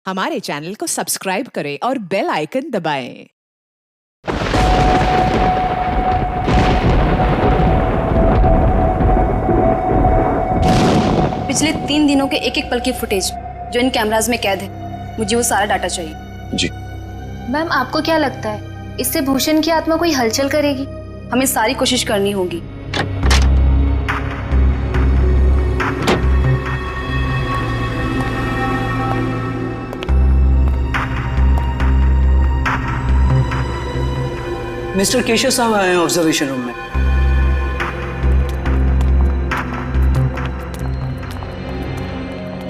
हमारे चैनल को सब्सक्राइब करें और बेल आइकन दबाएं। पिछले 3 दिनों के एक एक पल की फुटेज जो इन कैमराज में कैद है, मुझे वो सारा डाटा चाहिए। जी मैम, आपको क्या लगता है इससे भूषण की आत्मा कोई हलचल करेगी? हमें सारी कोशिश करनी होगी। मिस्टर केशव साहब आए हैं ऑब्जर्वेशन रूम में।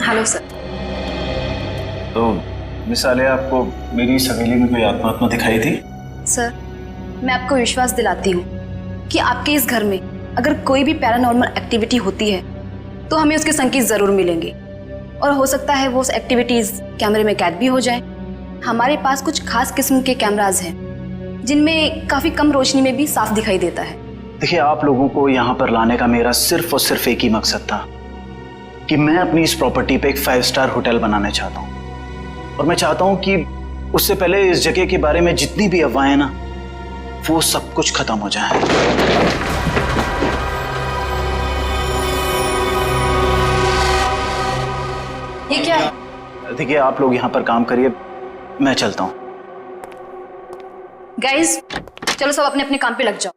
Hello sir. तो मिस आलिया, आपको मेरी इस हवेली में कोई आत्मा दिखाई थी? सर, मैं आपको विश्वास दिलाती हूँ कि आपके इस घर में अगर कोई भी पैरानॉर्मल एक्टिविटी होती है तो हमें उसके संकेत जरूर मिलेंगे, और हो सकता है वो एक्टिविटीज कैमरे में कैद भी हो जाए। हमारे पास कुछ खास किस्म के कैमराज हैं जिनमें काफी कम रोशनी में भी साफ दिखाई देता है। देखिए, आप लोगों को यहाँ पर लाने का मेरा सिर्फ और सिर्फ एक ही मकसद था कि मैं अपनी इस प्रॉपर्टी पे एक 5 स्टार होटल बनाना चाहता हूँ, और मैं चाहता हूँ कि उससे पहले इस जगह के बारे में जितनी भी अफवाहें ना, वो सब कुछ खत्म हो जाए। ये क्या है? देखिए, आप लोग यहाँ पर काम करिए, मैं चलता हूँ। गाइस, चलो सब अपने अपने काम पे लग जाओ।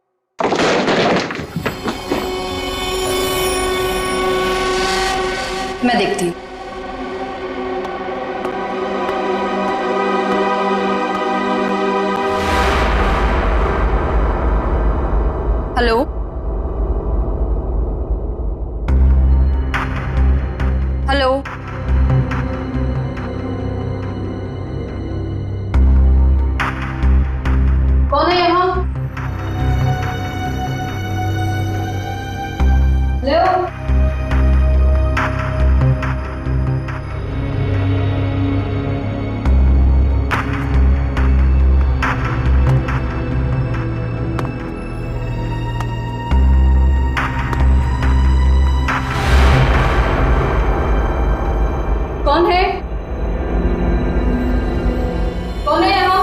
मैं देखती हूँ। हेलो, हेलो, कौन है यहाँ? हेलो, कौन है? कौन है यहाँ?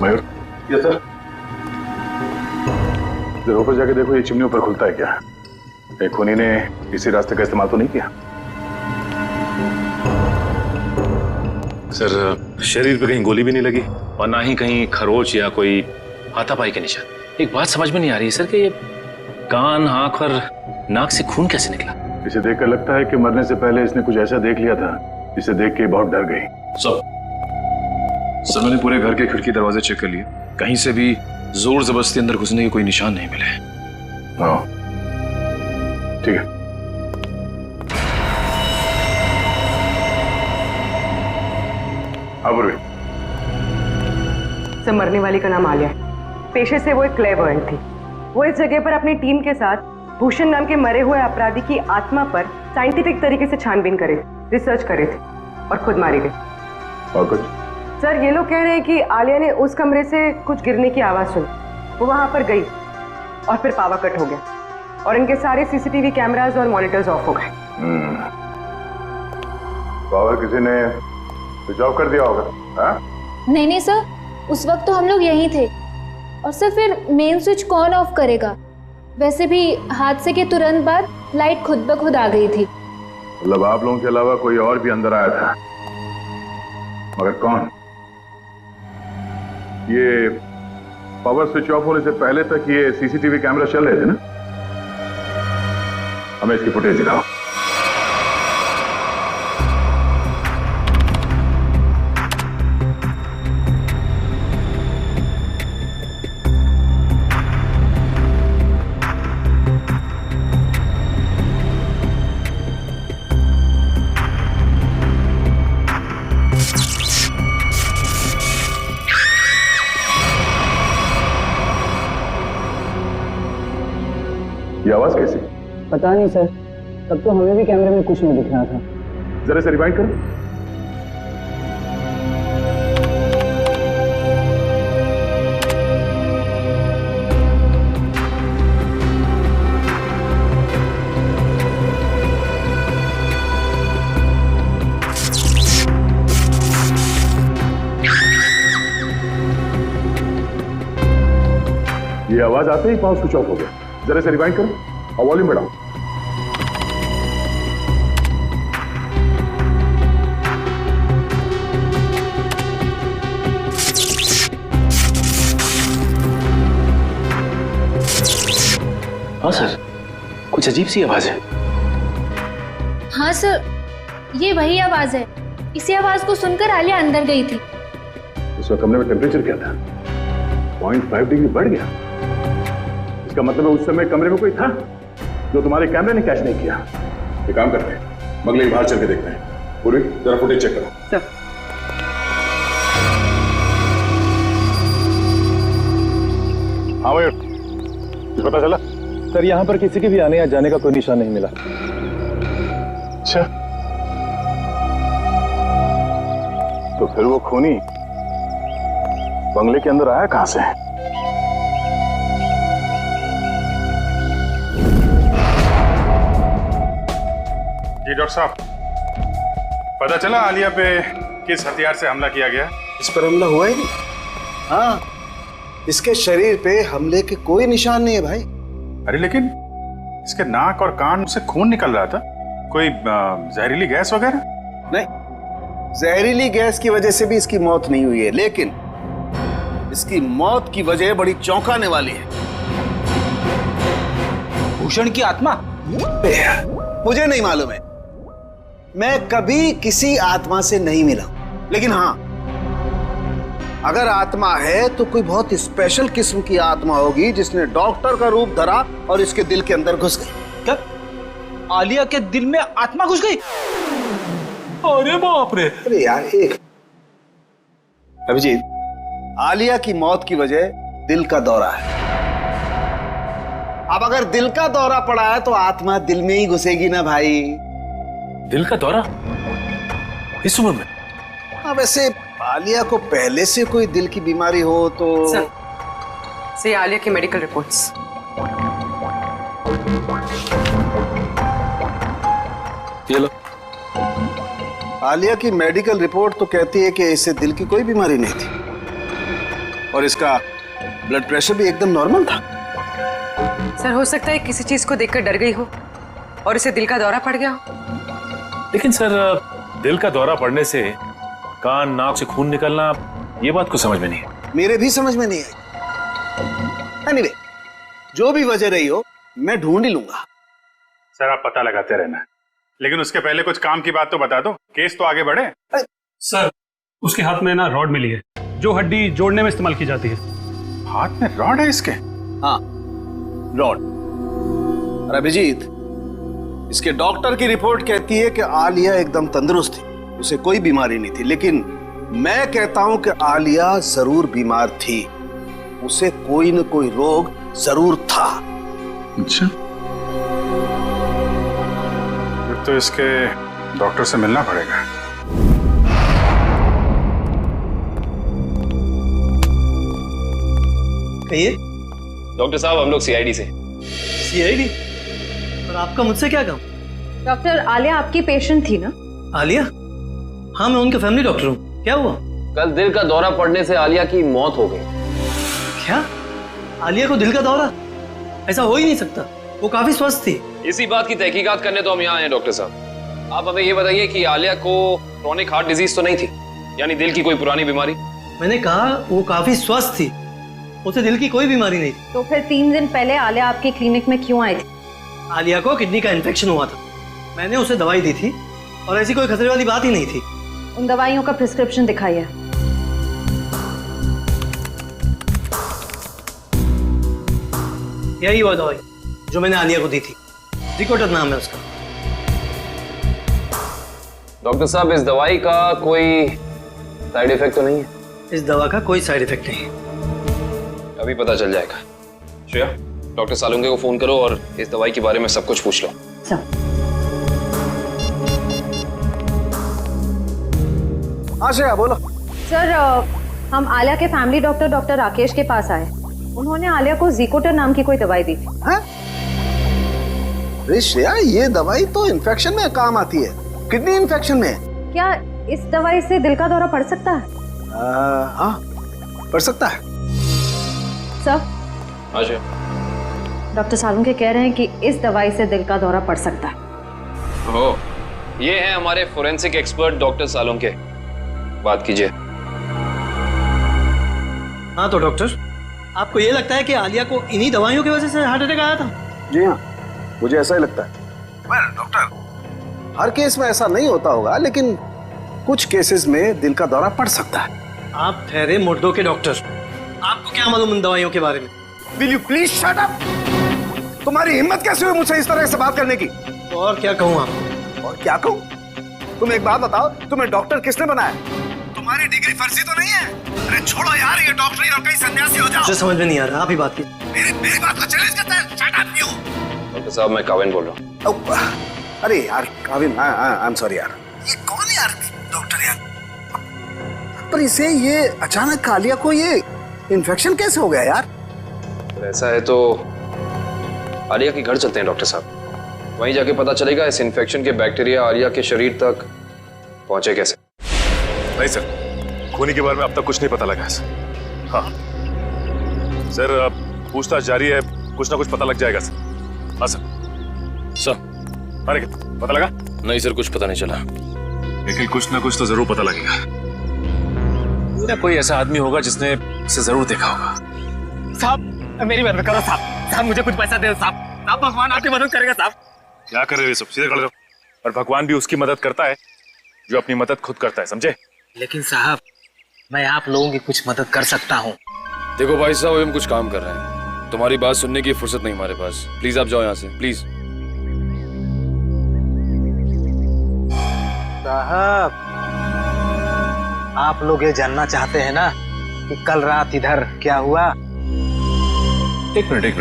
मयूर, यस सर। जरा ऊपर जाके देखो, ये चिमनी ऊपर खुलता है क्या? एक खूनी ने इसी रास्ते का इस्तेमाल तो नहीं किया? सर, शरीर पे कहीं गोली भी नहीं लगी और ना ही कहीं खरोच या कोई हाथापाई के निशान। एक बात समझ में नहीं आ रही है सर कि ये कान, आंख और नाक से खून कैसे निकला? इसे देखकर लगता है कि मरने से पहले इसने कुछ ऐसा देख लिया था जिसे देख के बहुत डर गई। सर, मैंने पूरे घर के खिड़की दरवाजे चेक कर लिए, कहीं से भी जोर जबरदस्ती अंदर घुसने के कोई निशान नहीं मिले। हाँ, ठीक है। सर, मरने वाली का नाम आलिया है। पेशे से वो एक क्लेवर्ड थी। वो इस जगह पर अपनी टीम के साथ भूषण नाम के मरे हुए अपराधी की आत्मा पर साइंटिफिक तरीके से छानबीन करे थे, रिसर्च करे थे, और खुद मारी गई। और कुछ? सर, ये लोग कह रहे हैं कि आलिया ने उस कमरे से कुछ गिरने की आवाज सुनी, वो वहां पर गई और फिर पावर कट हो गया और इनके सारे सीसीटीवी कैमरास और मॉनिटर्स ऑफ हो गए। पावर किसी ने स्विच ऑफ कर दिया होगा? हाँ? नहीं सर, उस वक्त तो हम लोग यहीं थे। और सर, फिर मेन स्विच कौन ऑफ करेगा? वैसे भी हादसे के तुरंत बाद लाइट खुद ब खुद आ गई थी। मतलब आप लोगों के अलावा कोई और भी अंदर आया था, मगर कौन? ये पावर स्विच ऑफ होने से पहले तक ये सीसीटीवी कैमरा चल रहे थे ना? हमें इसकी फुटेज दिखाओ। ये आवाज कैसी? पता नहीं सर, तब तो हमें भी कैमरे में कुछ नहीं दिख रहा था। जरा से रिवाइंड करो। ये आवाज आते ही पावर स्विच ऑफ हो गया। जरा से रिवाइंड करो और वॉल्यूम बढ़ाओ। हाँ सर, कुछ अजीब सी आवाज है। हाँ सर, ये वही आवाज है। इसी आवाज को सुनकर आलिया अंदर गई थी। उस वक्त कमरे में टेम्परेचर क्या था? 0.5 डिग्री बढ़ गया। इसका मतलब है उस समय कमरे में कोई था जो तुम्हारे कैमरे ने कैच नहीं किया। एक काम करते हैं, बगले बाहर चल के देखते हैं। पूरी जरा फुटेज चेक करो। सर हाँ भाई, कुछ पता चला? सर यहाँ पर किसी के भी आने या जाने का कोई निशान नहीं मिला। अच्छा, तो फिर वो खूनी बंगले के अंदर आया कहां से? जी डॉक्टर साहब, पता चला आलिया पे किस हथियार से हमला किया गया? इस पर हमला हुआ ही नहीं। हाँ, इसके शरीर पे हमले के कोई निशान नहीं है भाई। अरे लेकिन इसके नाक और कान से खून निकल रहा था। कोई जहरीली गैस वगैरह? नहीं, जहरीली गैस की वजह से भी इसकी मौत नहीं हुई है, लेकिन इसकी मौत की वजह बड़ी चौंकाने वाली है। भूषण की आत्मा? मुझे नहीं मालूम है, मैं कभी किसी आत्मा से नहीं मिला। लेकिन हाँ, अगर आत्मा है तो कोई बहुत स्पेशल किस्म की आत्मा होगी जिसने डॉक्टर का रूप धरा और इसके दिल के अंदर घुस गई। क्या आलिया के दिल में आत्मा घुस गई? अरे बाप रे! अरे यार, एक अभिजीत, आलिया की मौत की वजह दिल का दौरा है। अब अगर दिल का दौरा पड़ा है तो आत्मा दिल में ही घुसेगी ना भाई। दिल का दौरा इस उम्र में? हाँ, वैसे आलिया को पहले से कोई दिल की बीमारी हो तो से आलिया की मेडिकल रिपोर्ट्स। ये लो। आलिया की मेडिकल रिपोर्ट तो कहती है कि इसे दिल की कोई बीमारी नहीं थी और इसका ब्लड प्रेशर भी एकदम नॉर्मल था। सर, हो सकता है किसी चीज को देखकर डर गई हो और इसे दिल का दौरा पड़ गया हो। लेकिन सर, दिल का दौरा पड़ने से कान नाक से खून निकलना, ये बात को समझ में नहीं है। मेरे भी समझ में नहीं आई। एनीवे, जो भी वजह रही हो, मैं ढूंढ ही लूंगा। सर, आप पता लगाते रहना, लेकिन उसके पहले कुछ काम की बात तो बता दो, केस तो आगे बढ़े। सर, उसके हाथ में ना रॉड मिली है जो हड्डी जोड़ने में इस्तेमाल की जाती है। हाथ में रॉड है इसके? हाँ, रॉड। और अभिजीत, इसके डॉक्टर की रिपोर्ट कहती है कि आलिया एकदम तंदुरुस्त थी, उसे कोई बीमारी नहीं थी। लेकिन मैं कहता हूं कि आलिया जरूर बीमार थी, उसे कोई न कोई रोग जरूर था। अच्छा, फिर तो इसके डॉक्टर से मिलना पड़ेगा। कहिए। डॉक्टर साहब, हम लोग सीआईडी से। सीआईडी? और आपका मुझसे क्या काम? डॉक्टर, आलिया आपकी पेशेंट थी ना? आलिया? हाँ, मैं उनका फैमिली डॉक्टर हूँ। क्या हुआ? कल दिल का दौरा पड़ने से आलिया की मौत हो गई। क्या? आलिया को दिल का दौरा? ऐसा हो ही नहीं सकता, वो काफी स्वस्थ थी। इसी बात की तहकीकात करने तो हम यहाँ आए हैं डॉक्टर साहब। आप हमें ये बताइए कि आलिया को क्रोनिक हार्ट डिजीज तो नहीं थी, यानी दिल की कोई पुरानी बीमारी? मैंने कहा वो काफी स्वस्थ थी, उसे दिल की कोई बीमारी नहीं थी। तो फिर 3 दिन पहले आलिया आपके क्लिनिक में क्यों आई थी? आलिया को किडनी का इन्फेक्शन हुआ था, मैंने उसे दवाई दी थी और ऐसी कोई खतरे वाली बात ही नहीं थी। उन दवाइयों का प्रिस्क्रिप्शन दिखाइए। यही वो दवाई जो मैंने आलिया को दी थी, जिकोटर नाम है उसका। डॉक्टर साहब, इस दवाई का कोई साइड इफेक्ट तो नहीं है? इस दवा का कोई साइड इफेक्ट नहीं है। अभी पता चल जाएगा। श्रेया, डॉक्टर सालुंके को फोन करो और इस दवाई के बारे में सब कुछ पूछ लो। हाँ श्रेया बोलो। सर, हम आलिया के फैमिली डॉक्टर राकेश के पास आए। उन्होंने आलिया को जिकोटर नाम की कोई दवाई दी थी। अरे श्रेया, ये दवाई तो इन्फेक्शन में काम आती है, किडनी इन्फेक्शन में। क्या इस दवाई से दिल का दौरा पड़ सकता है? हाँ, पड़ सकता है। सर, हाँ जी, डॉक्टर सालुंके कह रहे हैं कि इस दवाई से दिल का दौरा पड़ सकता है। ओह, ये है हमारे फोरेंसिक एक्सपर्ट डॉक्टर सालुंके, बात कीजिए। हाँ तो डॉक्टर, आपको ये लगता है कि आलिया को इन्हीं दवाइयों की वजह से हार्ट अटैक आया था? जी हाँ, मुझे ऐसा ही लगता है। डॉक्टर, हर केस में ऐसा नहीं होता होगा, लेकिन कुछ केसेस में दिल का दौरा पड़ सकता है। आप ठहरे मुर्दों के डॉक्टर, आपको क्या मालूम उन दवाइयों के बारे में? Will you please shut up? तुम्हारी हिम्मत कैसे हुई मुझसे इस तरह से बात करने की? तो और क्या कहूँ आपको? और क्या कहूँ? तुम एक बात बताओ, तुम्हें डॉक्टर किसने बनाया? तुम्हारी डिग्री फर्जी तो नहीं है? अरे छोड़ो यार ये डॉक्टरी और कहीं सन्यासी हो जाओ। मुझे समझ में नहीं आ रहा, आप ही बात की। मेरी बात को चैलेंज करता है? Shut up you! डॉक्टर साहब, मैं काविन बोल रहा हूँ। अरे यार काविन, आई एम सॉरी यार। ये कौन है यार डॉक्टर यार? पर इसे ये अचानक आलिया को ये इन्फेक्शन कैसे हो गया यार? ऐसा है तो आलिया के घर चलते हैं डॉक्टर साहब, वहीं जाके पता चलेगा इस इन्फेक्शन के बैक्टीरिया आलिया के शरीर तक पहुंचे कैसे। नहीं सर, खूनी के बारे में अब तक कुछ नहीं पता लगा सर। हाँ सर, अब पूछताछ जारी है, कुछ ना कुछ पता लग जाएगा सर। हाँ सर। अरे पता लगा? नहीं सर, कुछ पता नहीं चला, लेकिन कुछ ना कुछ तो जरूर पता लगेगा। कोई ऐसा आदमी होगा जिसने इसे जरूर देखा होगा। साहब, मेरी मदद करो साहब। साहब, मुझे कुछ पैसा दे साहब। साहब, भगवान आपकी मदद करेगा साहब। क्या कर रहे हो सब? सीधे खड़े रहो। और भगवान भी उसकी मदद करता है जो अपनी मदद खुद करता है, समझे? लेकिन साहब, मैं आप लोगों की कुछ मदद कर सकता हूँ। देखो भाई साहब, हम कुछ काम कर रहे हैं, तुम्हारी बात सुनने की फुर्सत नहीं हमारे पास। प्लीज आप जाओ यहाँ से, प्लीज। साहब, आप लोग ये जानना चाहते हैं ना कि कल रात इधर क्या हुआ? एक मिनट।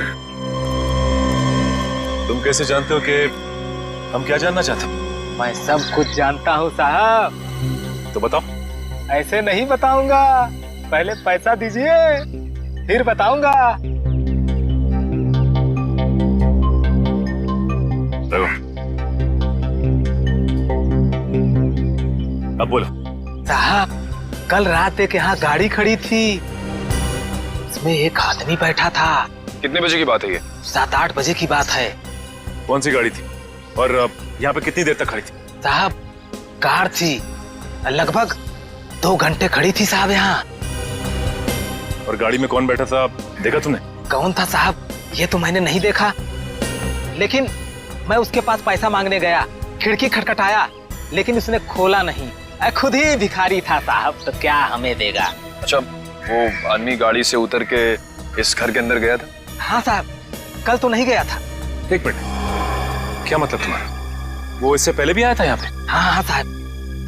तुम कैसे जानते हो कि हम क्या जानना चाहते हैं? मैं सब कुछ जानता हूँ साहब। तो बताओ। ऐसे नहीं बताऊंगा, पहले पैसा दीजिए फिर बताऊंगा। अब बोलो। साहब, कल रात एक यहाँ गाड़ी खड़ी थी, इसमें एक आदमी बैठा था। कितने बजे की बात है ये? 7-8 बजे की बात है। कौन सी गाड़ी थी और यहाँ पे कितनी देर तक खड़ी थी? साहब, कार थी, लगभग 2 घंटे खड़ी थी साहब यहाँ। और गाड़ी में कौन बैठा था, देखा तूने? कौन था साहब, ये तो मैंने नहीं देखा, लेकिन मैं उसके पास पैसा मांगने गया, खिड़की खटखटाया, लेकिन उसने खोला नहीं। खुद ही भिखारी था साहब, तो क्या हमें देगा। अच्छा, वो आदमी गाड़ी से उतर के इस घर के अंदर गया था? हाँ साहब, कल तो नहीं गया था। एक मिनट, क्या मतलब तुम्हारा? वो इससे पहले भी आया था यहाँ पे? हाँ साहब,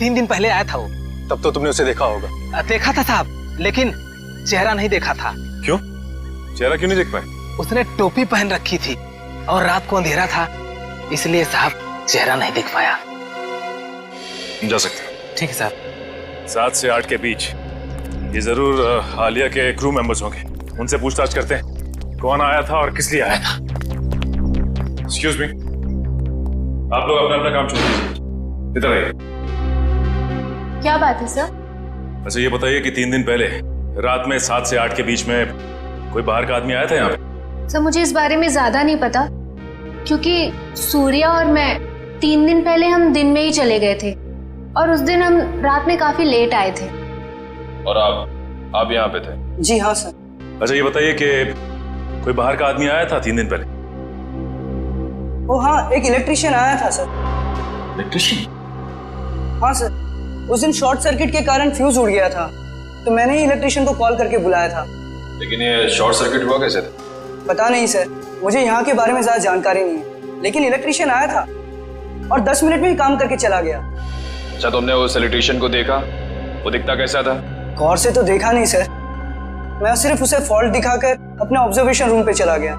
3 दिन पहले आया था वो। तब तो तुमने उसे देखा होगा। देखा था साहब, लेकिन चेहरा नहीं देखा था। क्यों? चेहरा क्यों नहीं देख पाए? उसने टोपी पहन रखी थी और रात को अंधेरा था, इसलिए साहब चेहरा नहीं देख पाया। जा सकते। ठीक है साहब। 7 से 8 के बीच ये जरूर आलिया के क्रू मेंबर्स होंगे। उनसे पूछताछ करते हैं कौन आया था और किस लिए आया था। एक्सक्यूज मी, आप लोग अपना अपना काम छोड़ दीजिए, इधर आइए। क्या बात है सर? अच्छा ये बताइए कि 3 दिन पहले रात में 7 से 8 के बीच में कोई बाहर का आदमी आया था यहाँ पे? सर, मुझे इस बारे में ज्यादा नहीं पता, क्योंकि सूर्या और मैं 3 दिन पहले हम दिन में ही चले गए थे और उस दिन हम रात में काफी लेट आए थे। और आप यहाँ पे थे? जी हाँ सर। अच्छा ये बताइए कि कोई बाहर का आदमी आया था 3 दिन पहले? ओ हाँ, एक इलेक्ट्रिशियन आया था सर। इलेक्ट्रिशियन? हाँ सर, उस दिन शॉर्ट सर्किट के कारण फ्यूज उड़ गया था, तो मैंने ही इलेक्ट्रिशियन को कॉल करके बुलाया था। लेकिन ये शॉर्ट सर्किट हुआ कैसे? पता नहीं सर, मुझे यहाँ के बारे में ज्यादा जानकारी नहीं है, लेकिन इलेक्ट्रिशियन आया था और 10 मिनट में ही काम करके चला गया। अच्छा, तुमने उस इलेक्ट्रिशियन को देखा? वो दिखता कैसा था? गौर से तो देखा नहीं सर, मैं सिर्फ उसे फॉल्ट दिखाकर अपने ऑब्जर्वेशन रूम पे चला गया।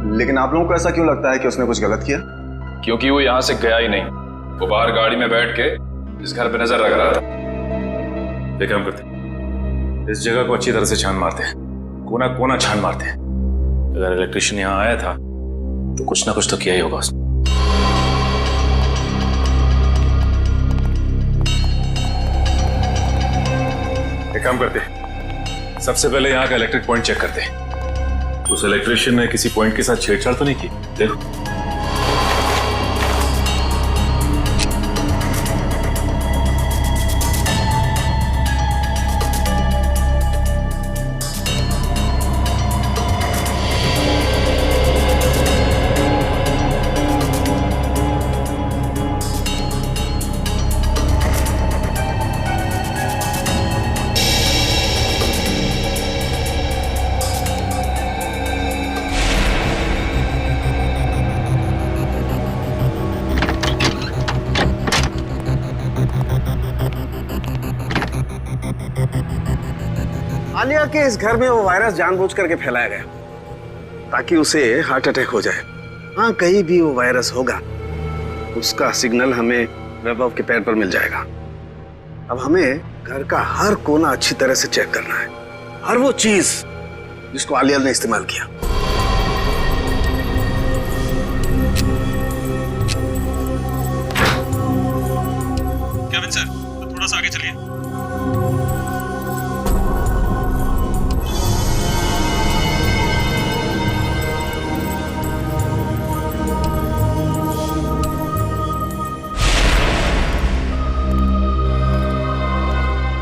लेकिन आप लोगों को ऐसा क्यों लगता है कि उसने कुछ गलत किया? क्योंकि वो यहाँ से गया ही नहीं, वो बाहर गाड़ी में बैठ के इस घर पे नजर रख रहा था। एक काम करते, इस जगह को अच्छी तरह से छान मारते हैं, कोना कोना छान मारते हैं। अगर इलेक्ट्रिशियन यहाँ आया था तो कुछ ना कुछ तो किया ही होगा उसने। एक काम करते, सबसे पहले यहाँ का इलेक्ट्रिक पॉइंट चेक करते हैं। उस इलेक्ट्रिशियन ने किसी पॉइंट के साथ छेड़छाड़ तो नहीं की? देखो। आलिया के इस घर में वो वायरस जानबूझ करके फैलाया गया ताकि उसे हार्ट अटैक हो जाए। हाँ, कहीं भी वो वायरस होगा उसका सिग्नल हमें वैभव के पैर पर मिल जाएगा। अब हमें घर का हर कोना अच्छी तरह से चेक करना है, हर वो चीज जिसको आलिया ने इस्तेमाल किया। केविन सर, तो थोड़ा सा आगे चलिए।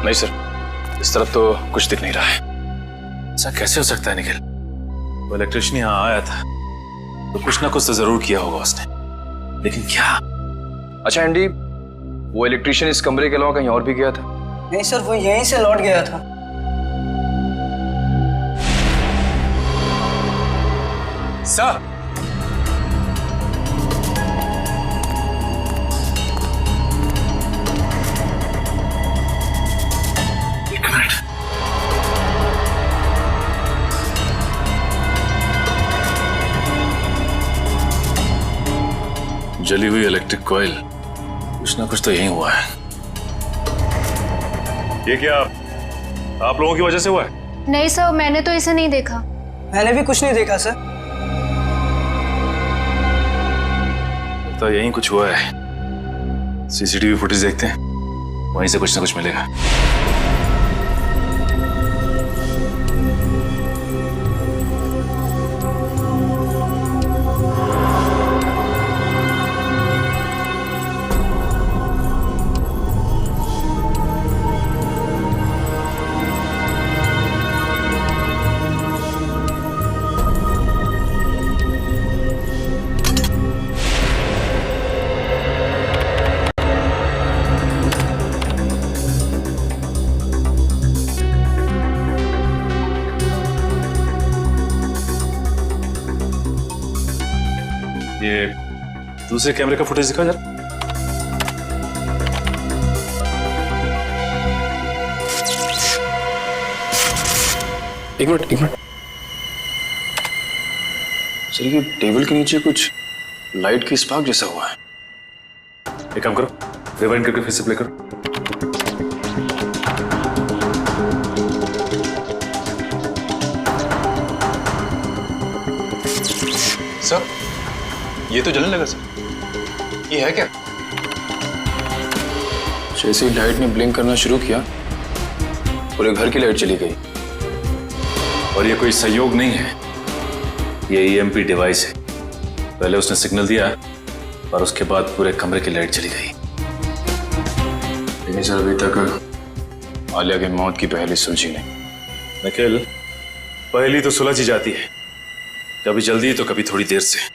नहीं सर, इस तरफ तो कुछ दिख नहीं रहा है। ऐसा कैसे हो सकता है निखिल? वो इलेक्ट्रिशियन यहाँ आया था तो कुछ ना कुछ तो जरूर किया होगा उसने, लेकिन क्या? अच्छा एंडी, वो इलेक्ट्रिशियन इस कमरे के अलावा कहीं और भी गया था? नहीं सर, वो यहीं से लौट गया था। सर, जली हुई इलेक्ट्रिक कॉइल, कुछ ना कुछ तो यही हुआ है। ये क्या आप लोगों की वजह से हुआ है? नहीं सर, मैंने तो इसे नहीं देखा। मैंने भी कुछ नहीं देखा सर। तो यही कुछ हुआ है। सीसीटीवी फुटेज देखते हैं, वहीं से कुछ ना कुछ मिलेगा। ये दूसरे कैमरे का फुटेज दिखा जरा। एक मिनट सर, ये टेबल के नीचे कुछ लाइट की स्पार्क जैसा हुआ है। एक काम करो, रिवाइंड करके फिर से प्ले करो। सर, ये तो जलने लगा सर। ये है क्या? जैसे ही लाइट ने ब्लिंक करना शुरू किया, पूरे घर की लाइट चली गई। और ये कोई संयोग नहीं है, ये ईएमपी डिवाइस है। पहले उसने सिग्नल दिया और उसके बाद पूरे कमरे की लाइट चली गई। लेकिन सर, अभी तक आलिया की मौत की पहेली सुलझी नहीं। निखिल, पहेली तो सुलझ ही जाती है, कभी जल्दी तो कभी थोड़ी देर से।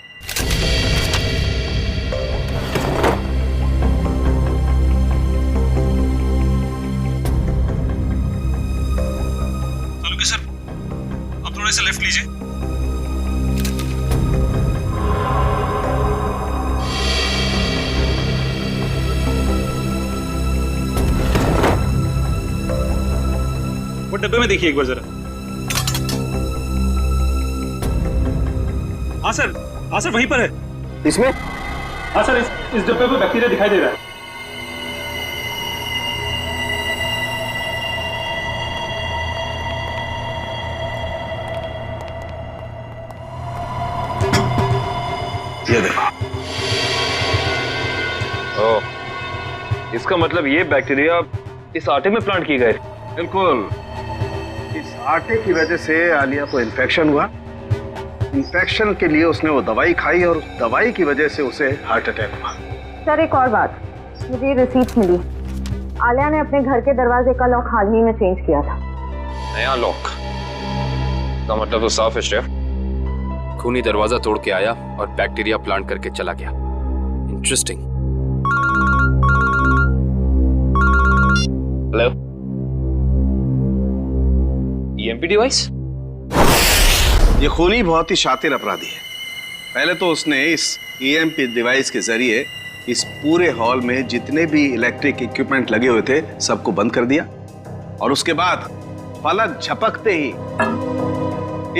डब्बे में देखिए एक बार जरा। हाँ सर वहीं पर है। इसमें? हाँ सर, इस डब्बे में बैक्टीरिया दिखाई दे रहा है। ये देखो। ओह, इसका मतलब ये बैक्टीरिया इस आटे में प्लांट किए गए। बिल्कुल, इस आटे की वजह से आलिया को इन्फेक्शन हुआ। इन्फेक्शन के लिए उसने वो दवाई खाई और उस दवाई की वजह से उसे हार्ट अटैक हुआ। सर एक और बात, मुझे रिसीट्स मिली। आलिया ने अपने घर के दरवाजे का लॉक हाल ही में चेंज किया था। नया लॉक का मतलब तो साफ है शेफ। खूनी दरवाजा तोड़ के आया और बैक्टीरिया प्लांट करके चला गया। इंटरेस्टिंग। Hello, EMP device? ये खूनी बहुत ही शातिर अपराधी है। पहले तो उसने इस ईएमपी डिवाइस के जरिए इस पूरे हॉल में जितने भी इलेक्ट्रिक इक्विपमेंट लगे हुए थे सबको बंद कर दिया, और उसके बाद पलक झपकते ही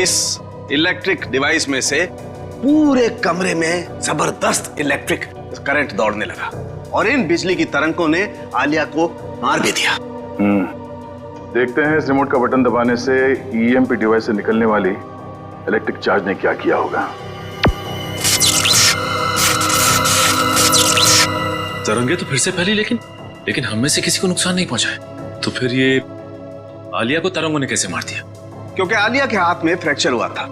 इस इलेक्ट्रिक डिवाइस में से पूरे कमरे में जबरदस्त इलेक्ट्रिक करंट दौड़ने लगा और इन बिजली की तरंगों ने आलिया को मार भी दिया। देखते हैं इस रिमोट का बटन दबाने से ईएमपी डिवाइस से निकलने वाली इलेक्ट्रिक चार्ज ने क्या किया होगा। तरंगे तो फिर से फैली, लेकिन हम में से किसी को नुकसान नहीं पहुंचा है। तो फिर ये आलिया को तरंगों ने कैसे मार दिया? क्योंकि आलिया के हाथ में फ्रैक्चर हुआ था।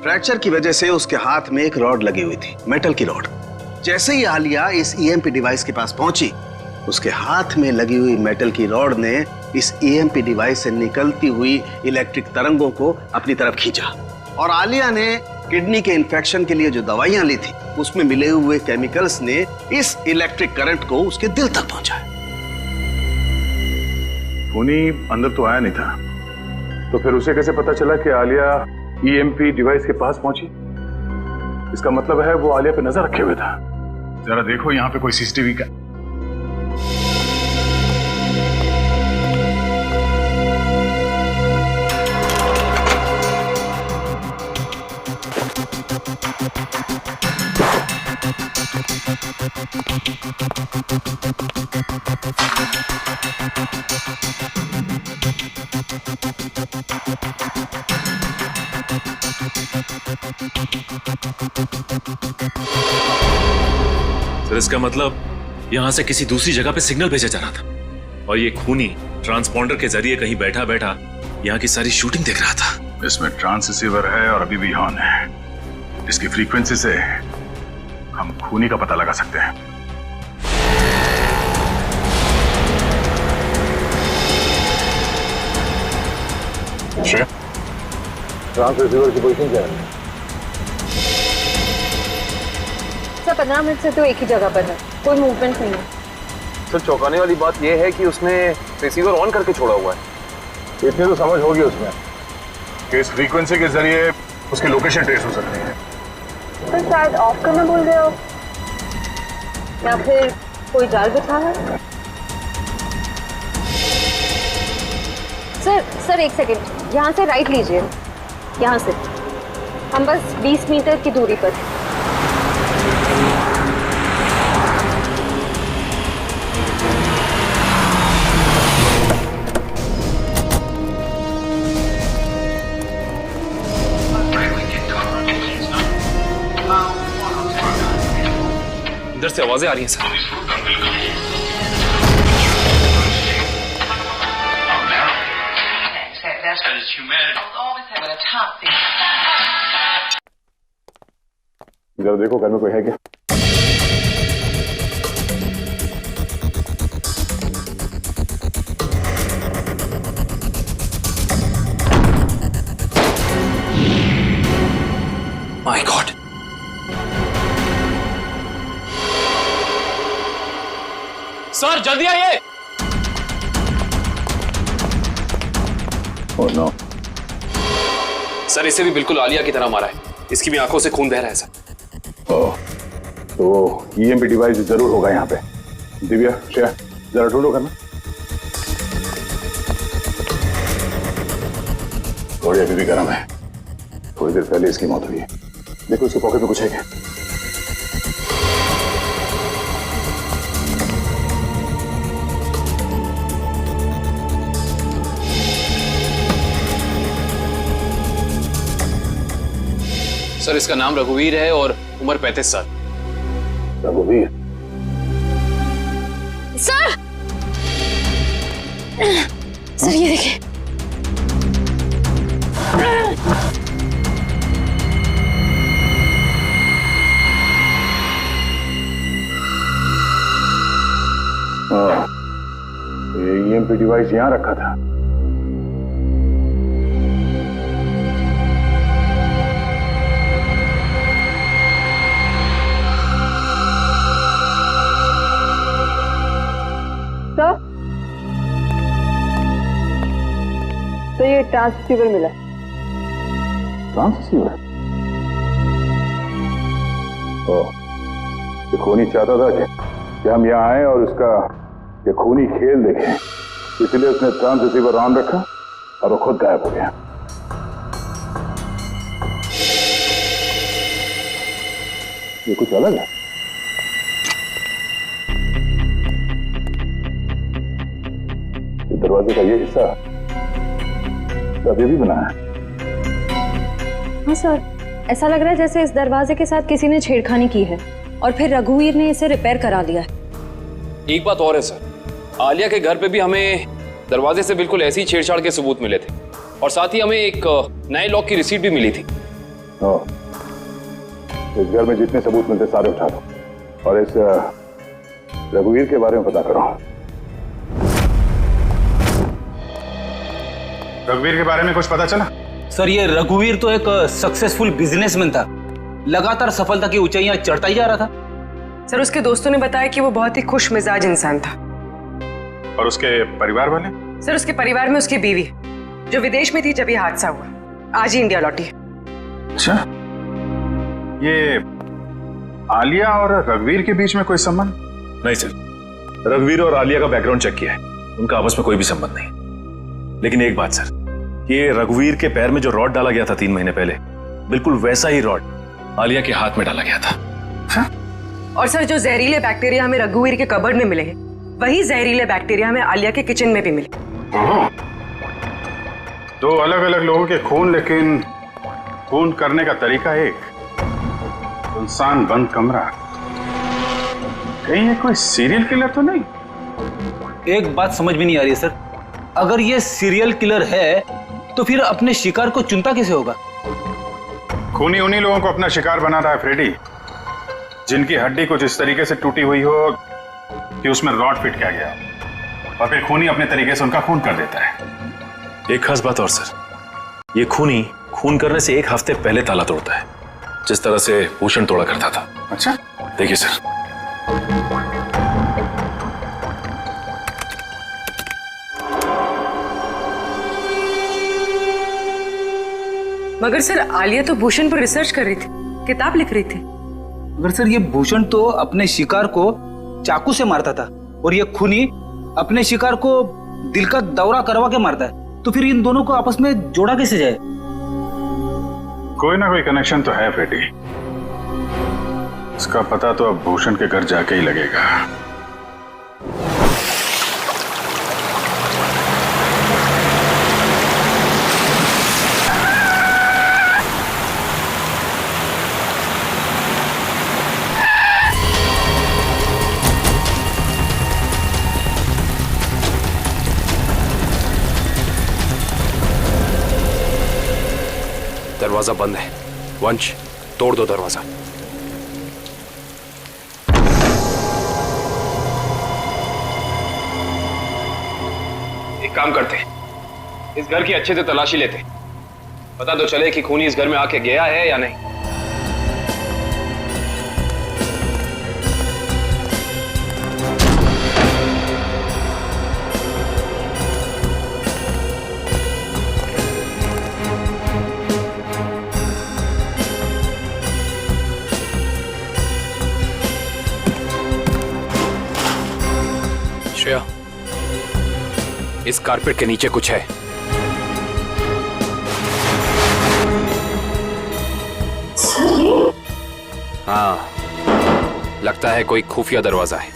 फ्रैक्चर की वजह से उसके हाथ में एक रॉड लगी हुई थी, मेटल की रॉड। जैसे ही आलिया इस ईएमपी डिवाइस के पास पहुंची, उसके हाथ में लगी हुई मेटल की रॉड ने इस ईएमपी डिवाइस से निकलती हुई इलेक्ट्रिक तरंगों को अपनी तरफ खींचा, और आलिया ने किडनी के इन्फेक्शन के लिए जो दवाइयां ली थी उसमें मिले हुए केमिकल्स ने इस इलेक्ट्रिक करंट को उसके दिल तक पहुंचाया। खूनी अंदर तो आया नहीं था, तो फिर उसे कैसे पता चला कि आलिया ईएमपी डिवाइस के पास पहुंची? इसका मतलब है वो आलिया पे नजर रखे हुए था। जरा देखो यहाँ पे कोई सीसीटीवी का। फिर इसका मतलब यहां से किसी दूसरी जगह पे सिग्नल भेजा जा रहा था, और ये खूनी ट्रांसपॉन्डर के जरिए कहीं बैठा बैठा यहाँ की सारी शूटिंग देख रहा था। इसमें ट्रांससीवर है और अभी भी ऑन है। इसकी फ्रीक्वेंसी से हम खूनी का पता लगा सकते हैं। ट्रांससीवर की पोजीशन क्या है? सर 15 मिनट से तो एक ही जगह पर है, कोई मूवमेंट नहीं है। सर चौंकाने वाली बात यह है कि उसने रिसीवर ऑन करके छोड़ा हुआ है। इतनी तो समझ होगी उसमें कि इस फ्रीक्वेंसी के जरिए उसकी लोकेशन ट्रेस हो सकती है। सर शायद ऑफ करना भूल गए हो, या फिर कोई जाल बिछा है। सर एक सेकंड, यहाँ से राइट लीजिए, यहाँ से। हम बस 20 मीटर की दूरी पर। इधर से आवाजें आ रही हैं सर। जरा देखो घर में कोई है क्या? माय गॉड, सर जल्दी आइए। Oh no. सर इसे भी बिल्कुल आलिया की तरह मारा है, इसकी भी आंखों से खून बह रहा है सर। ओह, तो ईएमपी डिवाइस जरूर होगा यहाँ पे। दिव्या, श्रेया, जरा ढूंढो करना। थोड़ी अभी भी गर्म है। थोड़ी देर पहले इसकी मौत हुई है। देखो इसके पॉकेट में कुछ है क्या? सर इसका नाम रघुवीर है और उम्र 35 साल। रघुवीर? सर सर ये देखिए। ये ईएमपी डिवाइस यहां रखा था। तो ये ट्रांससीवर मिला। ट्रांससीवर? ये खूनी चाहता था कि हम यहाँ आए और उसका ये खूनी खेल देखें, इसलिए उसने ट्रांससीवर ऑन रखा और वो खुद गायब हो गया। ये कुछ अलग है। ये दरवाजे का ये हिस्सा अभी भी बना है। हाँ सर, ऐसा लग रहा है जैसे इस दरवाजे के साथ किसी ने छेड़खानी की है और फिर रघुवीर ने इसे रिपेयर करा लिया है। एक बात और है सर, आलिया के घर पे भी हमें दरवाजे से बिल्कुल ऐसी छेड़छाड़ के सबूत मिले थे और साथ ही हमें एक नए लॉक की रिसीट भी मिली थी। इस घर में जितने सबूत मिलते सारे उठा दो और इस रघुवीर के बारे में पता करो। रघुवीर के बारे में कुछ पता चला? सर ये रघुवीर तो एक सक्सेसफुल बिजनेसमैन था, लगातार सफलता की ऊंचाइयां चढ़ता ही जा रहा था। सर उसके दोस्तों ने बताया कि वो बहुत ही खुश मिजाज इंसान था। और उसके परिवार वाले? सर उसके परिवार में उसकी बीवी जो विदेश में थी जब ये हादसा हुआ, आज ही इंडिया लौटी है। अच्छा, ये आलिया और रघुवीर के बीच में कोई संबंध? नहीं सर, रघुवीर और आलिया का बैकग्राउंड चेक किया है, उनका आपस में कोई भी संबंध नहीं। लेकिन एक बात सर, ये रघुवीर के पैर में जो रॉड डाला गया था 3 महीने पहले, बिल्कुल वैसा ही रॉड आलिया के हाथ में डाला गया था। और सर जो जहरीले बैक्टीरिया हमें रघुवीर के कबर्ड में मिले हैं, वही जहरीले बैक्टीरिया हमें आलिया के किचन में भी मिले। दो अलग अलग लोगों के खून, लेकिन खून करने का तरीका एक। इंसान बंद कमरा, कहीं ये कोई सीरियल किलर तो नहीं? एक बात समझ में नहीं आ रही है सर, अगर ये सीरियल किलर है तो फिर अपने शिकार को चुनता कैसे होगा? खूनी उन्हीं लोगों को अपना शिकार बना रहा है फ्रेडी, जिनकी हड्डी कुछ इस तरीके से टूटी हुई हो कि उसमें रॉड फिट किया गया, और फिर खूनी अपने तरीके से उनका खून कर देता है। एक खास बात और सर, ये खूनी खून करने से 1 हफ्ते पहले ताला तोड़ता है, जिस तरह से भूषण तोड़ा करता था। अच्छा, देखिए सर। मगर सर आलिया तो भूषण पर रिसर्च कर रही थी, किताब लिख रही थी। मगर सर ये भूषण तो अपने शिकार को चाकू से मारता था और ये खूनी अपने शिकार को दिल का दौरा करवा के मारता है, तो फिर इन दोनों को आपस में जोड़ा कैसे जाए? कोई ना कोई कनेक्शन तो है फ्रेडी, इसका पता तो अब भूषण के घर जाके ही लगेगा। दरवाजा बंद है, वंश तोड़ दो दरवाजा। एक काम करते, इस घर की अच्छे से तलाशी लेते, पता तो चले कि खूनी इस घर में आके गया है या नहीं। श्रेया, इस कारपेट के नीचे कुछ है। हाँ, लगता है कोई खुफिया दरवाजा है।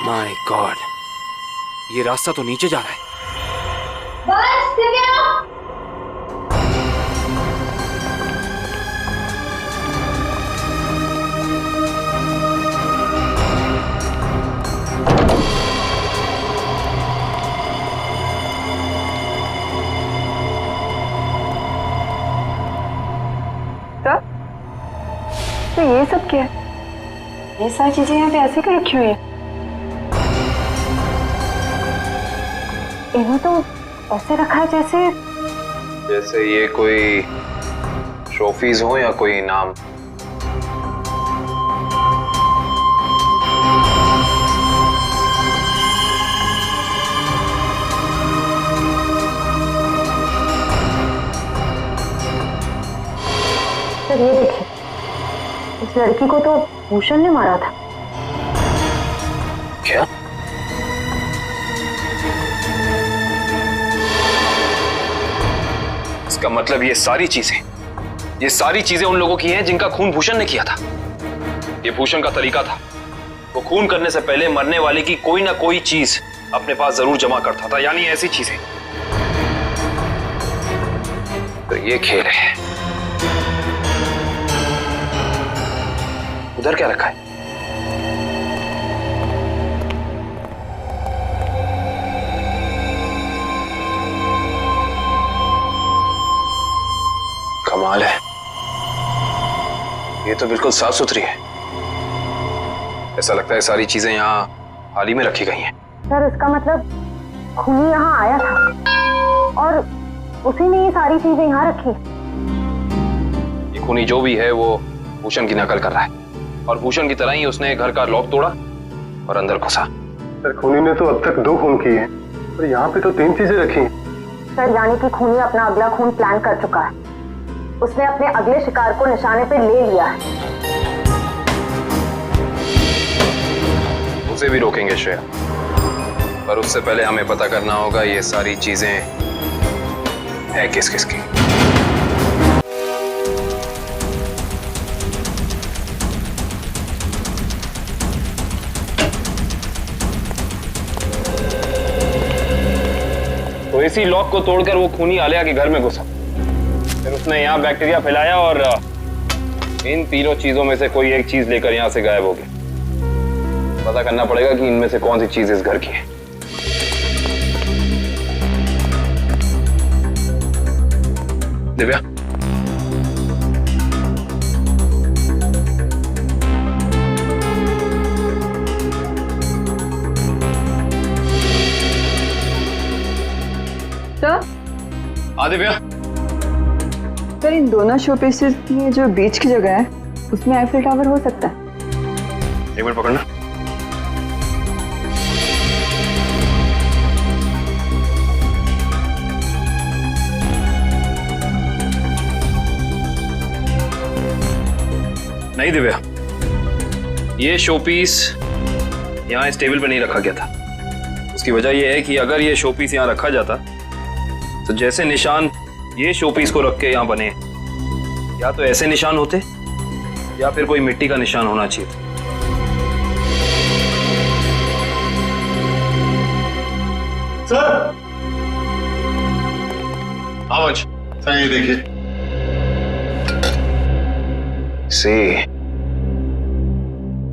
माय गॉड, ये रास्ता तो नीचे जा रहा है। बस दिव्या। तो ये सब क्या है? ये सारी चीजें यहाँ पे ऐसे क्यों रखी हुई है? इन्हें तो ऐसे रखा है जैसे ये कोई ट्रॉफीज हो या कोई इनाम। सर ये देखिए, इस लड़की को तो भूषण ने मारा था। क्या? इसका मतलब ये सारी चीजें उन लोगों की हैं जिनका खून भूषण ने किया था। ये भूषण का तरीका था, वो खून करने से पहले मरने वाले की कोई ना कोई चीज अपने पास जरूर जमा करता था, यानी ऐसी चीजें। तो ये खेल है। उधर क्या रखा है? कमाल है, ये तो बिल्कुल साफ सुथरी है। ऐसा लगता है सारी चीजें यहाँ हाल ही में रखी गई हैं। सर इसका मतलब खूनी यहाँ आया था और उसी ने ये सारी चीजें यहाँ रखी। ये खूनी जो भी है वो भूषण की नकल कर रहा है, और भूषण की तरह ही उसने घर का लॉक तोड़ा और अंदर घुसा। सर खूनी ने तो अब तक 2 खून किए हैं, और यहाँ पे तो 3 चीजें रखी हैं। सर यानी कि खूनी अपना अगला खून प्लान कर चुका है। उसने अपने अगले शिकार को निशाने पे ले लिया है। उसे भी रोकेंगे श्रेया, पर उससे पहले हमें पता करना होगा ये सारी चीजें है किस किस की। तो इसी लॉक को तोड़कर वो खूनी आलिया के घर में घुसा, फिर उसने यहाँ बैक्टीरिया फैलाया और इन तीनों चीजों में से कोई एक चीज लेकर यहाँ से गायब हो गया। पता करना पड़ेगा कि इनमें से कौन सी चीज इस घर की है। दिव्या, सर दिव्या, सर इन दोनों शोपीसेस में जो बीच की जगह है उसमें आईफिल टावर हो सकता है। एक मिनट पकड़ना। नहीं दिव्या, ये शोपीस यहाँ इस टेबल पे नहीं रखा गया था। उसकी वजह यह है कि अगर ये शोपीस यहाँ रखा जाता तो जैसे निशान ये शोपीस को रख के यहाँ बने, या तो ऐसे निशान होते या फिर कोई मिट्टी का निशान होना चाहिए था। सर आवाज सर ये देखिए।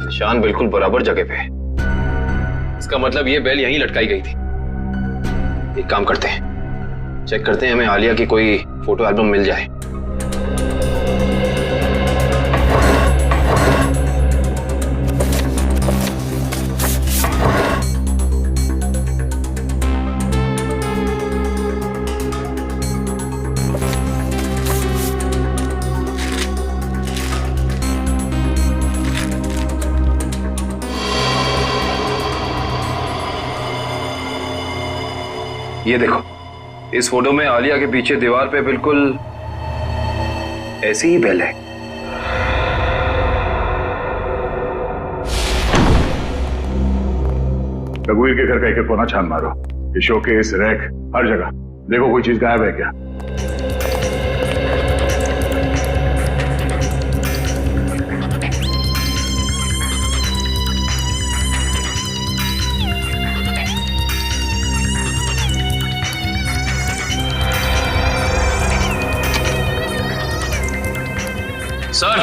निशान बिल्कुल बराबर जगह पे है। इसका मतलब ये बेल यहीं लटकाई गई थी। एक काम करते हैं, चेक करते हैं हमें आलिया की कोई फोटो एल्बम मिल जाए। ये देखो, इस फोटो में आलिया के पीछे दीवार पे बिल्कुल ऐसी ही बेल है। रघुवीर के घर का एक कोना छान मारो। ये शोकेस, रैक हर जगह देखो कोई चीज गायब है क्या। सर।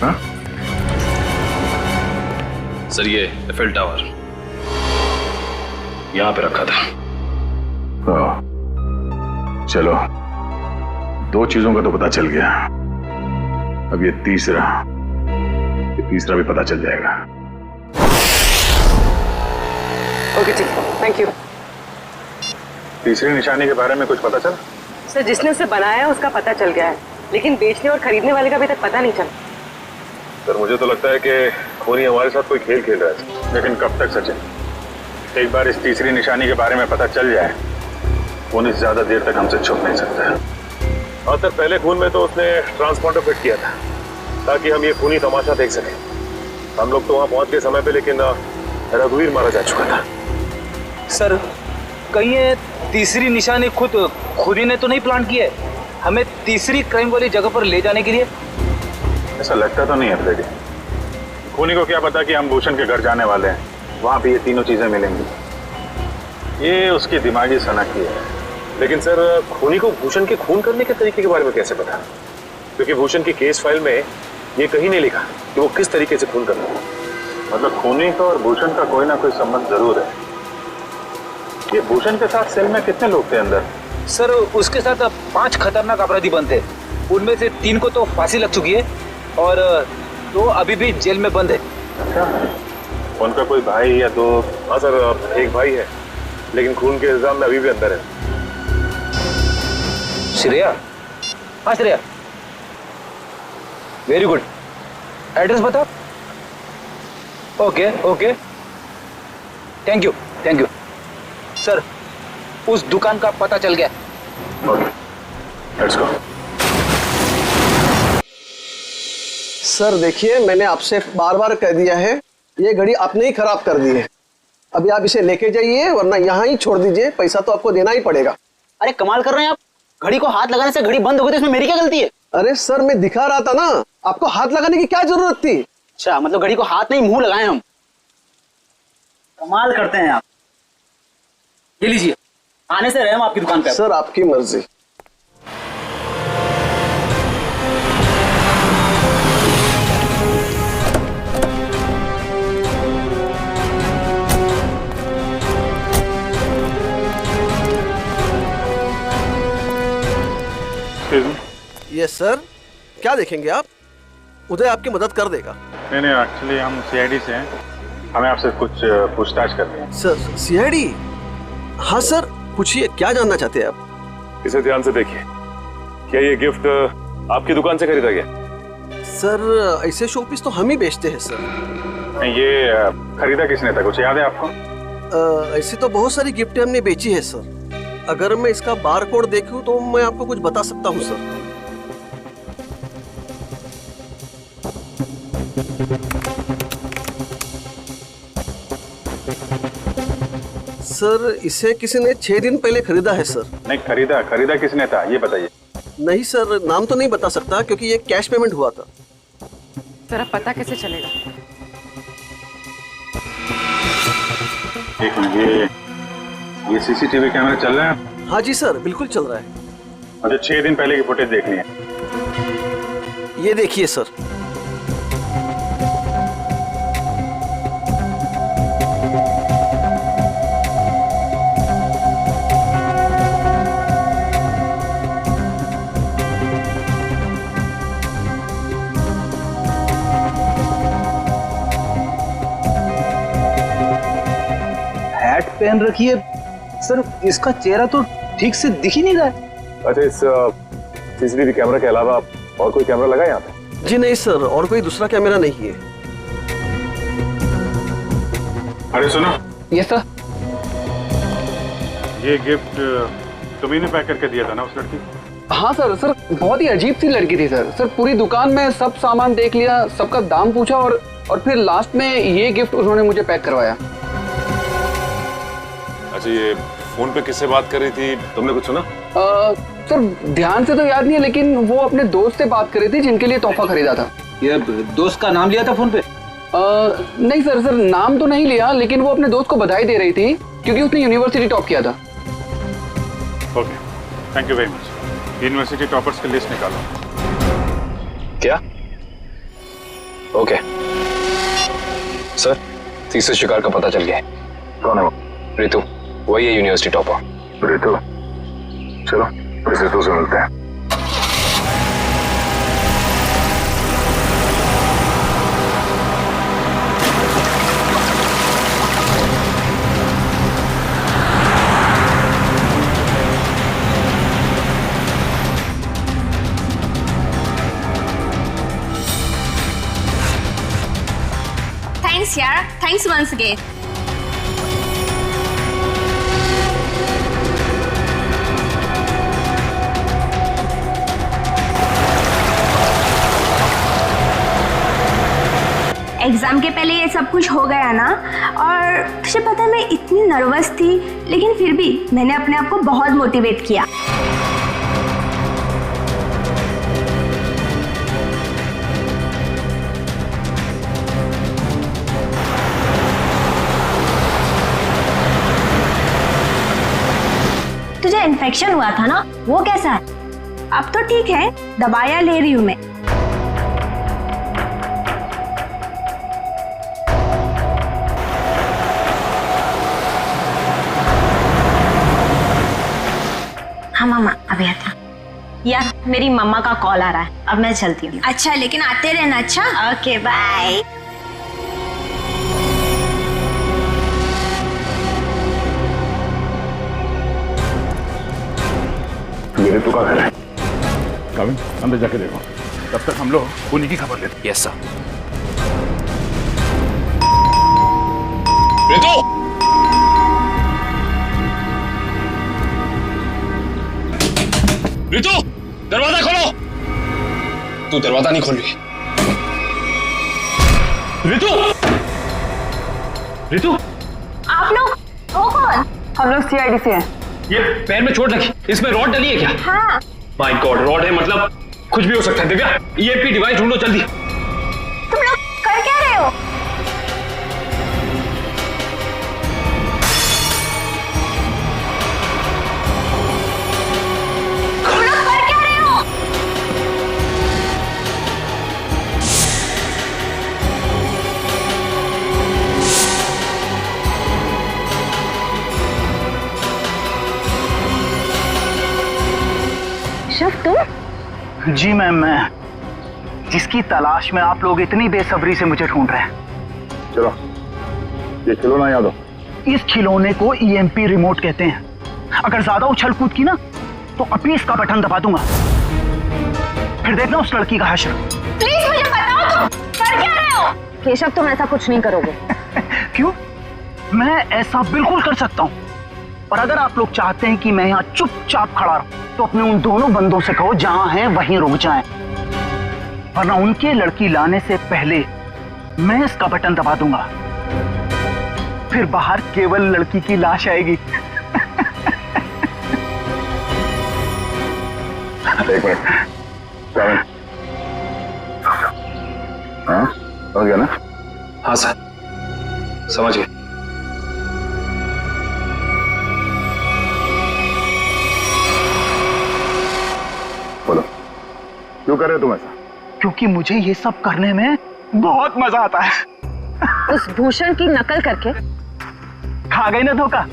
हाँ? सर ये एफएल टावर यहां पे रखा था। चलो 2 चीजों का तो पता चल गया, अब ये तीसरा भी पता चल जाएगा। ओके ठीक, थैंक यू। तीसरी निशानी के बारे में कुछ पता चला? सर जिसने उसे बनाया है उसका पता चल गया है, लेकिन बेचने और खरीदने वाले का अभी तक पता नहीं चला। सर मुझे तो लगता है कि खूनी हमारे साथ कोई खेल खेल रहा है। लेकिन कब तक सचिन? एक बार इस तीसरी निशानी के बारे में पता चल जाए, खूनी ज्यादा देर तक हमसे छुप नहीं सकता है। हाँ सर, पहले खून में तो उसने ट्रांसपॉन्डर फिट किया था ताकि हम ये खूनी तमाशा देख सकें। हम लोग तो वहां पहुंच गए समय पे, लेकिन रघुवीर मारा जा चुका था। सर कहीं ये तीसरी निशानी खुद खुदी ने तो नहीं प्लान की है हमें तीसरी क्राइम वाली जगह पर ले जाने के लिए? ऐसा लगता तो नहीं है फ्रेडी। खूनी को क्या पता कि हम भूषण के घर जाने वाले हैं, वहां पे ये तीनों चीजें मिलेंगी। ये उसकी दिमागी सनकी है। लेकिन सर खूनी को भूषण के खून करने के तरीके के बारे में कैसे पता? क्योंकि भूषण की केस फाइल में ये कहीं नहीं लिखा कि वो किस तरीके से खून करता है। मतलब खूनी का और भूषण का कोई ना कोई संबंध जरूर है। ये भूषण के साथ सेल में कितने लोग थे अंदर? सर उसके साथ 5 खतरनाक अपराधी बंद थे, उनमें से 3 को तो फांसी लग चुकी है और 2 अभी भी जेल में बंद है। अच्छा, उनका कोई भाई या दोस्त? हाँ सर, एक भाई है लेकिन खून के इल्जाम में अभी भी अंदर है। श्रेया? हाँ श्रेया, वेरी गुड। एड्रेस बताओ। Okay okay, thank you thank you. Sir उस दुकान का पता चल गया। Okay, let's go. सर देखिए, मैंने आपसे बार बार कह दिया है, ये घड़ी आपने ही खराब कर दी है। अभी आप इसे लेके जाइए वरना यहाँ ही छोड़ दीजिए, पैसा तो आपको देना ही पड़ेगा। अरे कमाल कर रहे हैं आप, घड़ी को हाथ लगाने से घड़ी बंद हो गई तो इसमें मेरी क्या गलती है? अरे सर मैं दिखा रहा था ना, आपको हाथ लगाने की क्या जरूरत थी? अच्छा, मतलब घड़ी को हाथ नहीं मुंह लगाए हम। कमाल करते हैं आप। ये लीजिए, आने से रहे हम आपकी दुकान पे। सर आपकी मर्जी। यस सर, क्या देखेंगे आप? उदय आपकी मदद कर देगा। नहीं, एक्चुअली हम सीआईडी से हैं, हमें आपसे कुछ पूछताछ करनी है। Sir CID? हाँ सर, पूछिए, क्या जानना चाहते हैं आप? इसे ध्यान से देखिए, क्या ये गिफ्ट आपकी दुकान से खरीदा गया? सर ऐसे शोपीस तो हम ही बेचते हैं सर। ये खरीदा किसने था, कुछ याद है आपको? ऐसी तो बहुत सारी गिफ्टें हमने बेची है सर। अगर मैं इसका बार कोड देखूं तो मैं आपको कुछ बता सकता हूं सर। सर इसे किसी ने 6 दिन पहले खरीदा है सर। नहीं, खरीदा किसने था ये बताइए। नहीं सर, नाम तो नहीं बता सकता क्योंकि ये कैश पेमेंट हुआ था। जरा पता कैसे चलेगा? एक मिनट, ये सीसीटीवी कैमरे चल रहे हैं? हाँ जी सर, बिल्कुल चल रहा है। मुझे 6 दिन पहले की फुटेज देखनी है। ये देखिए सर। हैट पहन रखी है सर, इसका चेहरा तो ठीक से दिख ही नहीं रहा है। अच्छा, इस सीसीटीवी कैमरा के अलावा और कोई कैमरा लगा यहाँ पे? जी नहीं सर, और कोई दूसरा कैमरा नहीं है। अरे सुनो। Yes sir. ये गिफ्ट तुम्ही ने पैक करके दिया था ना उस लड़की? हाँ सर। सर बहुत ही अजीब सी लड़की थी सर। सर पूरी दुकान में सब सामान देख लिया, सबका दाम पूछा और फिर लास्ट में ये गिफ्ट उन्होंने मुझे पैक करवाया। अच्छा ये फोन पे किससे बात कर रही थी, तुमने कुछ सुना? सर ध्यान से तो याद नहीं है, लेकिन वो अपने दोस्त से बात कर रही थी जिनके लिए तोहफा खरीदा था। ये दोस्त का नाम लिया था फोन पे? नहीं सर नाम तो नहीं लिया, लेकिन वो अपने दोस्त को बधाई दे रही थी क्योंकि उसने यूनिवर्सिटी टॉप किया था। Okay, thank you very much. University toppers की लिस्ट निकालो। क्या? ओके सर, तीसरे शिकार का पता चल गया है। कौन है वो? रितु, वही है यूनिवर्सिटी टॉपर। रितु, चलो इस रितु से मिलते हैं। Thanks यार, thanks once again. एग्जाम के पहले ये सब कुछ हो गया ना, और तुझे पता है मैं इतनी नर्वस थी, लेकिन फिर भी मैंने अपने आप को बहुत मोटिवेट किया। तुझे इन्फेक्शन हुआ था ना, वो कैसा है? अब तो ठीक है, दवाइयाँ ले रही हूँ मैं। हाँ मामा, अभी आता। यार मेरी मम्मा का कॉल आ रहा है, अब मैं चलती हूँ। अच्छा, लेकिन आते रहना। अच्छा, ओके बाय। मेरे तो का घर है। काविन, अंदर जाके देखो, तब तक हम लोग उन्हीं की खबर लेते हैं। Yes sir. रितु! रितु, दरवाजा खोलो। तू दरवाजा नहीं खोल रही। रितु! रितु! आप लोग हो कौन? हम लोग सीआईडी से हैं। ये पैर में चोट लगी, इसमें रॉड डली है क्या? हाँ। माय गॉड, रॉड है मतलब कुछ भी हो सकता है। दिव्या, ईएमपी डिवाइस ढूंढो जल्दी। तुम लोग कर क्या रहे हो? तुम लोग कर क्या रहे हो? शिव, तुम? जी मैम, मैं जिसकी तलाश में आप लोग इतनी बेसब्री से मुझे ढूंढ रहे हैं। चलो, ये खिलौना याद हो। इस खिलौने को ईएमपी रिमोट कहते हैं। अगर ज्यादा उछल कूद की ना, तो अभी इसका बटन दबा दूंगा, फिर देखना उस लड़की का हश्र। प्लीज मुझे बताओ, तुम कर क्या रहे हो? केशव, तुम ऐसा कुछ नहीं करोगे। क्यों? मैं ऐसा बिल्कुल कर सकता हूँ, और अगर आप लोग चाहते हैं कि मैं यहाँ चुपचाप खड़ा रहूं, तो अपने उन दोनों बंदों से कहो जहां हैं वहीं रुक जाएं, वरना उनके लड़की लाने से पहले मैं इसका बटन दबा दूंगा, फिर बाहर केवल लड़की की लाश आएगी। एक मिनट, काविन। हाँ, समझ गया ना? हाँ सर, समझ गए। बोलो, क्यों कर रहे हो तुम ऐसा? क्योंकि मुझे ये सब करने में बहुत मजा आता है। उस भूषण की नकल करके खा गई ना धोखा।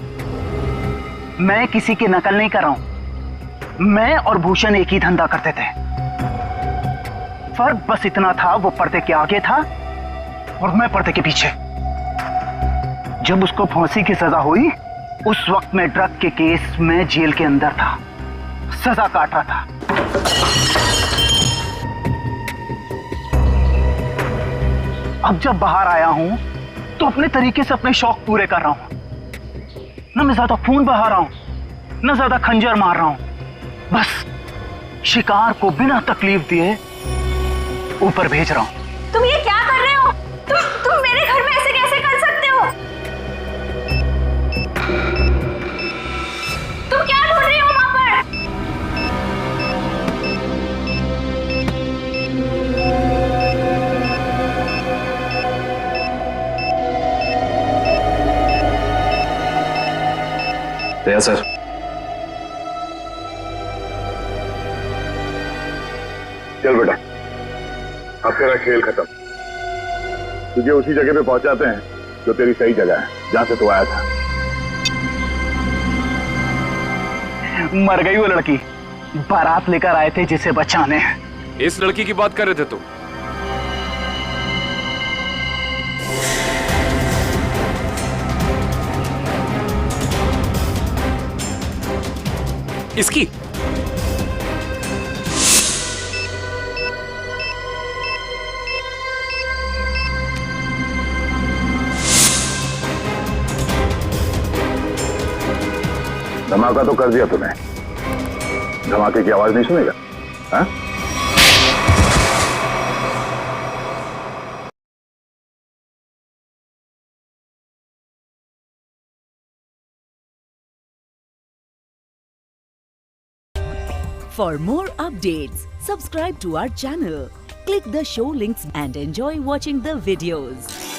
मैं किसी की नकल नहीं कर रहा हूं। मैं और भूषण एक ही धंधा करते थे। फर्क बस इतना था, वो पर्दे के आगे था और मैं पर्दे के पीछे। जब उसको फांसी की सजा हुई, उस वक्त मैं ड्रग के केस में जेल के अंदर था, सजा काट रहा था। अब जब बाहर आया हूं, तो अपने तरीके से अपने शौक पूरे कर रहा हूं। ना मैं ज्यादा खून बहा रहा हूं, ना ज्यादा खंजर मार रहा हूं, बस शिकार को बिना तकलीफ दिए ऊपर भेज रहा हूं। तुम ये क्या कर रहे हो? तुम मेरे घर में ऐसे कैसे कर सकते हो? सर। चल बेटा, अब तेरा खेल खत्म। तुझे उसी जगह पे पहुंचाते हैं जो तेरी सही जगह है, जहां से तू आया था। मर गई वो लड़की, बारात लेकर आए थे जिसे बचाने। इस लड़की की बात कर रहे थे तुम? इसकी धमाका तो कर दिया तूने, धमाके की आवाज नहीं सुनेगा? हाँ? For more updates, subscribe to our channel, click the show links and enjoy watching the videos.